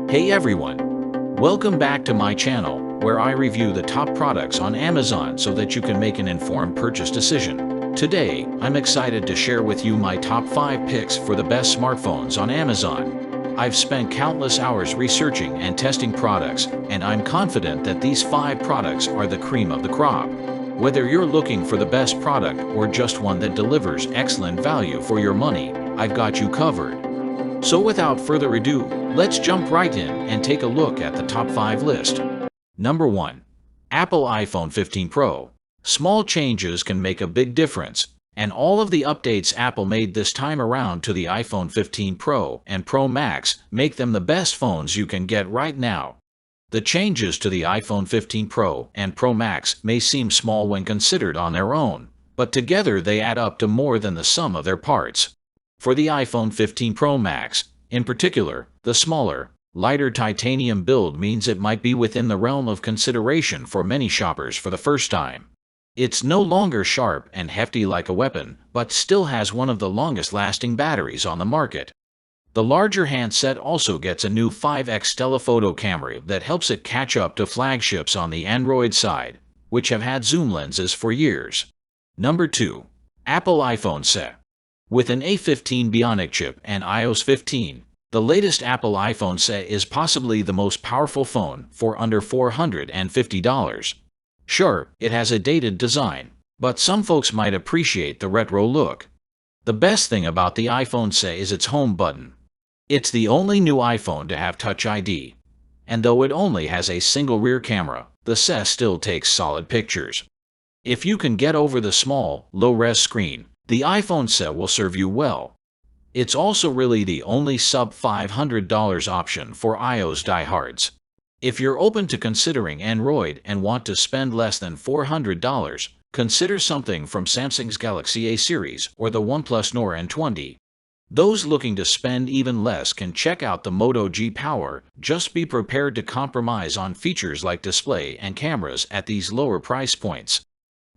Hey everyone! Welcome back to my channel, where I review the top products on Amazon so that you can make an informed purchase decision. Today, I'm excited to share with you my top 5 picks for the best smartphones on Amazon. I've spent countless hours researching and testing products, and I'm confident that these 5 products are the cream of the crop. Whether you're looking for the best product or just one that delivers excellent value for your money, I've got you covered. So without further ado, let's jump right in and take a look at the top 5 list. Number 1. Apple iPhone 15 Pro. Small changes can make a big difference, and all of the updates Apple made this time around to the iPhone 15 Pro and Pro Max make them the best phones you can get right now. The changes to the iPhone 15 Pro and Pro Max may seem small when considered on their own, but together they add up to more than the sum of their parts. For the iPhone 15 Pro Max, in particular, the smaller, lighter titanium build means it might be within the realm of consideration for many shoppers for the first time. It's no longer sharp and hefty like a weapon, but still has one of the longest-lasting batteries on the market. The larger handset also gets a new 5x telephoto camera that helps it catch up to flagships on the Android side, which have had zoom lenses for years. Number 2. Apple iPhone SE. With an A15 Bionic chip and iOS 15, the latest Apple iPhone SE is possibly the most powerful phone for under $450. Sure, it has a dated design, but some folks might appreciate the retro look. The best thing about the iPhone SE is its home button. It's the only new iPhone to have Touch ID. And though it only has a single rear camera, the SE still takes solid pictures. If you can get over the small, low-res screen, the iPhone SE will serve you well. It's also really the only sub-$500 option for iOS diehards. If you're open to considering Android and want to spend less than $400, consider something from Samsung's Galaxy A series or the OnePlus Nord N20. Those looking to spend even less can check out the Moto G Power. Just be prepared to compromise on features like display and cameras at these lower price points.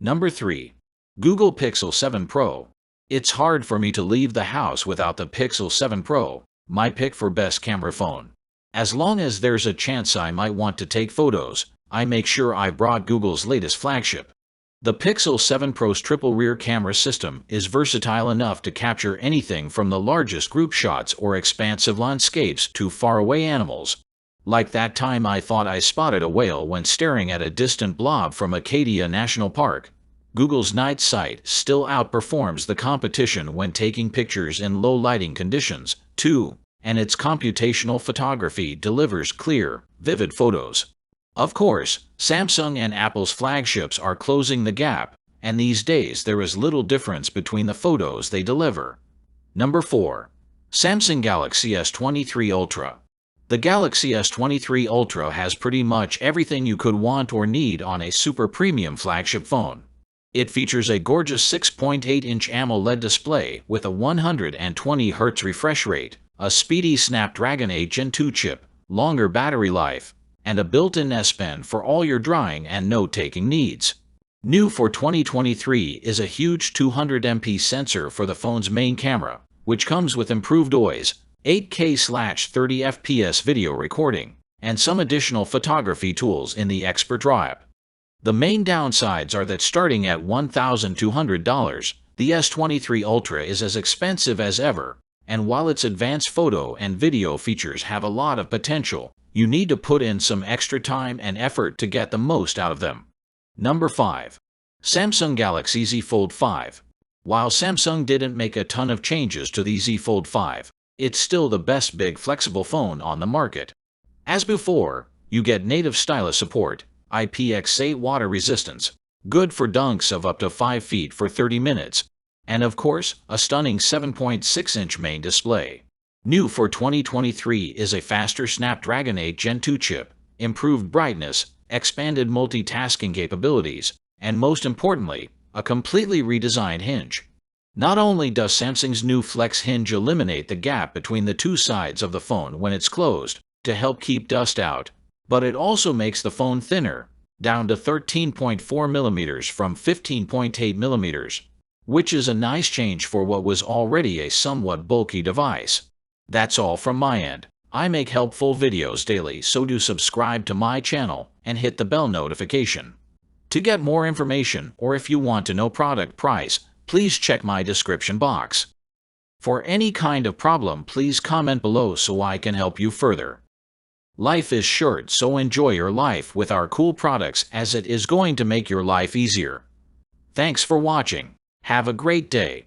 Number 3. Google Pixel 7 Pro. It's hard for me to leave the house without the Pixel 7 Pro, my pick for best camera phone. As long as there's a chance I might want to take photos, I make sure I brought Google's latest flagship. The Pixel 7 Pro's triple rear camera system is versatile enough to capture anything from the largest group shots or expansive landscapes to faraway animals. Like that time I thought I spotted a whale when staring at a distant blob from Acadia National Park. Google's night sight still outperforms the competition when taking pictures in low lighting conditions, too, and its computational photography delivers clear, vivid photos. Of course, Samsung and Apple's flagships are closing the gap, and these days there is little difference between the photos they deliver. Number 4. Samsung Galaxy S23 Ultra. The Galaxy S23 Ultra has pretty much everything you could want or need on a super premium flagship phone. It features a gorgeous 6.8-inch AMOLED display with a 120Hz refresh rate, a speedy Snapdragon 8 Gen 2 chip, longer battery life, and a built-in S Pen for all your drawing and note-taking needs. New for 2023 is a huge 200MP sensor for the phone's main camera, which comes with improved OIS, 8K/30fps video recording, and some additional photography tools in the Expert Drive. The main downsides are that starting at $1,200, the S23 Ultra is as expensive as ever, and while its advanced photo and video features have a lot of potential, you need to put in some extra time and effort to get the most out of them. Number 5. Samsung Galaxy Z Fold 5. While Samsung didn't make a ton of changes to the Z Fold 5, it's still the best big flexible phone on the market. As before, you get native stylus support, IPX8 water resistance, good for dunks of up to 5 feet for 30 minutes, and of course, a stunning 7.6-inch main display. New for 2023 is a faster Snapdragon 8 Gen 2 chip, improved brightness, expanded multitasking capabilities, and most importantly, a completely redesigned hinge. Not only does Samsung's new Flex hinge eliminate the gap between the two sides of the phone when it's closed, to help keep dust out, but it also makes the phone thinner, down to 13.4mm from 15.8mm, which is a nice change for what was already a somewhat bulky device. That's all from my end. I make helpful videos daily, so do subscribe to my channel and hit the bell notification. To get more information, or if you want to know product price, please check my description box. For any kind of problem, please comment below so I can help you further. Life is short, so enjoy your life with our cool products, as it is going to make your life easier. Thanks for watching. Have a great day.